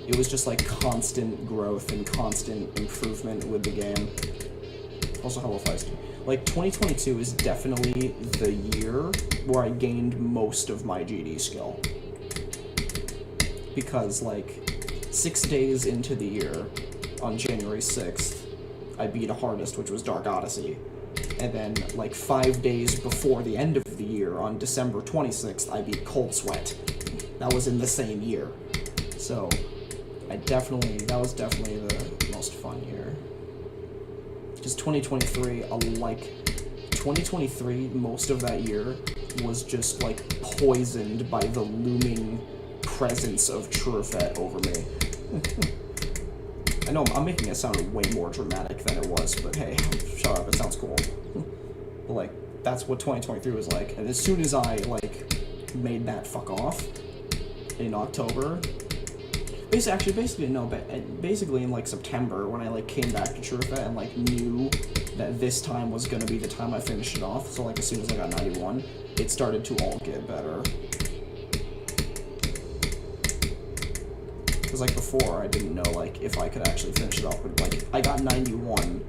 It was just, like, constant growth and constant improvement with the game. Also, hello, Feisty. Like, 2022 is definitely the year where I gained most of my GD skill. Because, like, 6 days into the year, on January 6th, I beat a hardest, which was Dark Odyssey. And then, like, 5 days before the end of the year, on December 26th, I beat Cold Sweat. That was in the same year. So... that was definitely the most fun year. Because 2023, most of that year was just, like, poisoned by the looming presence of TrueFit over me. I know I'm making it sound way more dramatic than it was, but hey, shut up, it sounds cool. But, like, that's what 2023 was like. And as soon as I, like, made that fuck off in October... Basically in, like, September, when I, like, came back to TrueFit and, like, knew that this time was gonna be the time I finished it off, so, like, as soon as I got 91, it started to all get better. Because, like, before, I didn't know, like, if I could actually finish it off, but, like, I got 91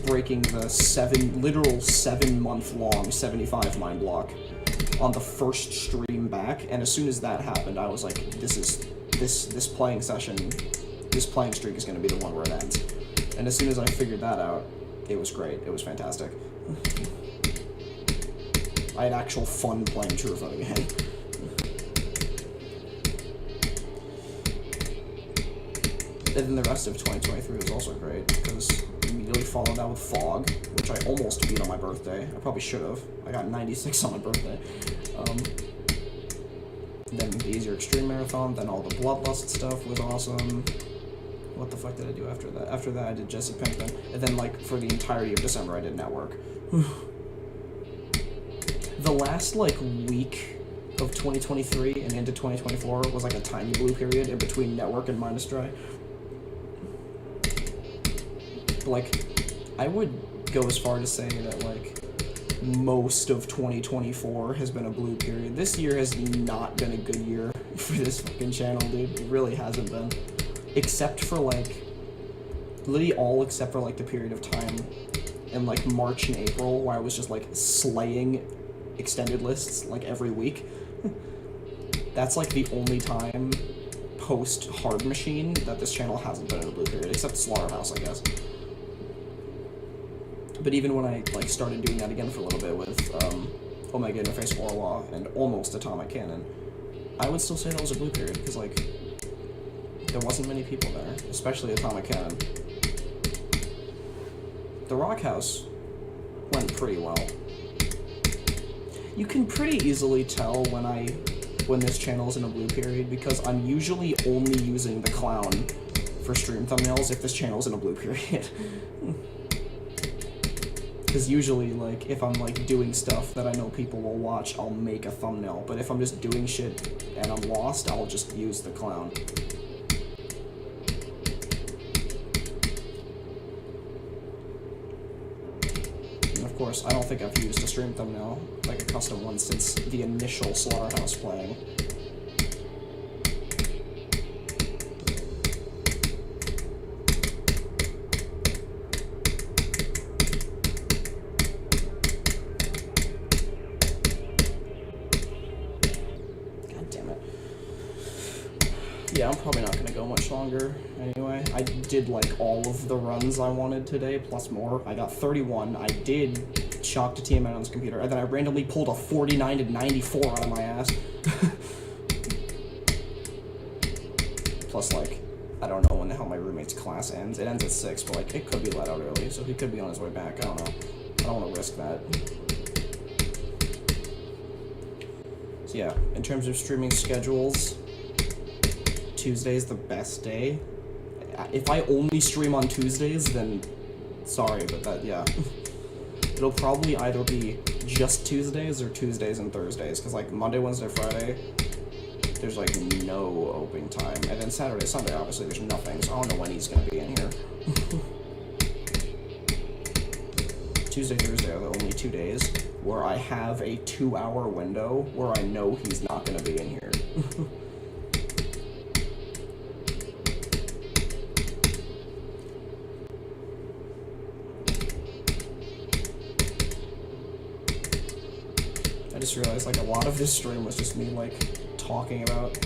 breaking the literal 7-month-long 75 mind block on the first stream back, and as soon as that happened, I was like, this playing streak is going to be the one where it ends. And as soon as I figured that out, it was great. It was fantastic. I had actual fun playing True or Fun again. And then the rest of 2023 was also great, because immediately followed that with Fog, which I almost beat on my birthday. I probably should have. I got 96 on my birthday. Then the Easier Extreme Marathon, then all the Bloodlust stuff was awesome. What the fuck did I do after that? After that, I did Jesse Pinkman, and then, like, for the entirety of December, I did Network. The last, like, week of 2023 and into 2024 was, like, a tiny blue period in between Network and Minus Dry. Like, I would go as far to say that, like, most of 2024 has been a blue period. This year has not been a good year for this fucking channel, dude. It really hasn't been. Except for, like, literally all except for, like, the period of time in, like, March and April where I was just, like, slaying extended lists, like, every week. That's, like, the only time post-Hard Machine that this channel hasn't been in a blue period, except Slaughterhouse, I guess. But even when I, like, started doing that again for a little bit with Omega Interface Orlaw and almost Atomic Cannon, I would still say that was a blue period, because, like, there wasn't many people there, especially Atomic Cannon. The Rock House went pretty well. You can pretty easily tell when this channel is in a blue period, because I'm usually only using the clown for stream thumbnails if this channel is in a blue period. Because usually, like, if I'm, like, doing stuff that I know people will watch, I'll make a thumbnail. But if I'm just doing shit and I'm lost, I'll just use the clown. And of course, I don't think I've used a stream thumbnail, like a custom one, since the initial Slaughterhouse playing. Yeah, I'm probably not going to go much longer anyway. I did, like, all of the runs I wanted today, plus more. I got 31. I did chalk to TMN on this computer, and then I randomly pulled a 49 to 94 out of my ass. Plus, like, I don't know when the hell my roommate's class ends. It ends at 6, but, like, it could be let out early, so he could be on his way back. I don't know. I don't want to risk that. So, yeah, in terms of streaming schedules, Tuesday's the best day. If I only stream on Tuesdays, then sorry, but that, yeah. It'll probably either be just Tuesdays or Tuesdays and Thursdays, because, like, Monday, Wednesday, Friday, there's, like, no opening time. And then Saturday, Sunday, obviously, there's nothing, so I don't know when he's gonna be in here. Tuesday, Thursday are the only 2 days where I have a 2-hour window where I know he's not gonna be in here. I just realized, like, a lot of this stream was just me, like, talking about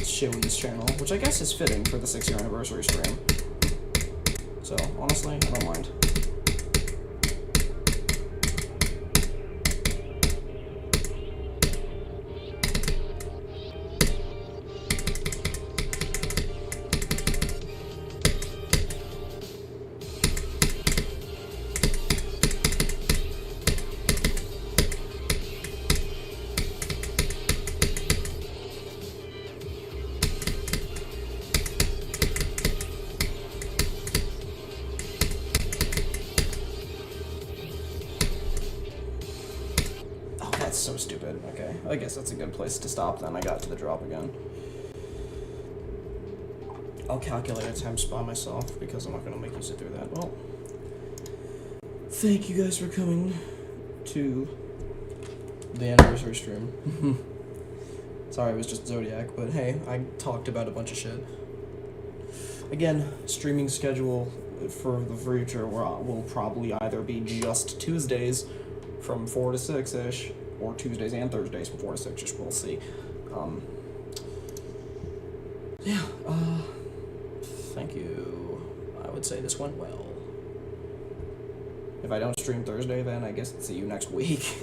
shit with this channel, which I guess is fitting for the 6-year anniversary stream. So, honestly, I don't mind. That's so stupid. Okay, I guess that's a good place to stop then. I got to the drop again. I'll calculate a time spot myself because I'm not going to make you sit through that. Well, thank you guys for coming to the anniversary stream. Sorry, it was just Zodiac, but hey, I talked about a bunch of shit. Again, streaming schedule for the future will probably either be just Tuesdays from 4 to 6-ish, or Tuesdays and Thursdays from 4 to 6-ish, we'll see. Yeah, thank you. I would say this went well. If I don't stream Thursday, then I guess see you next week.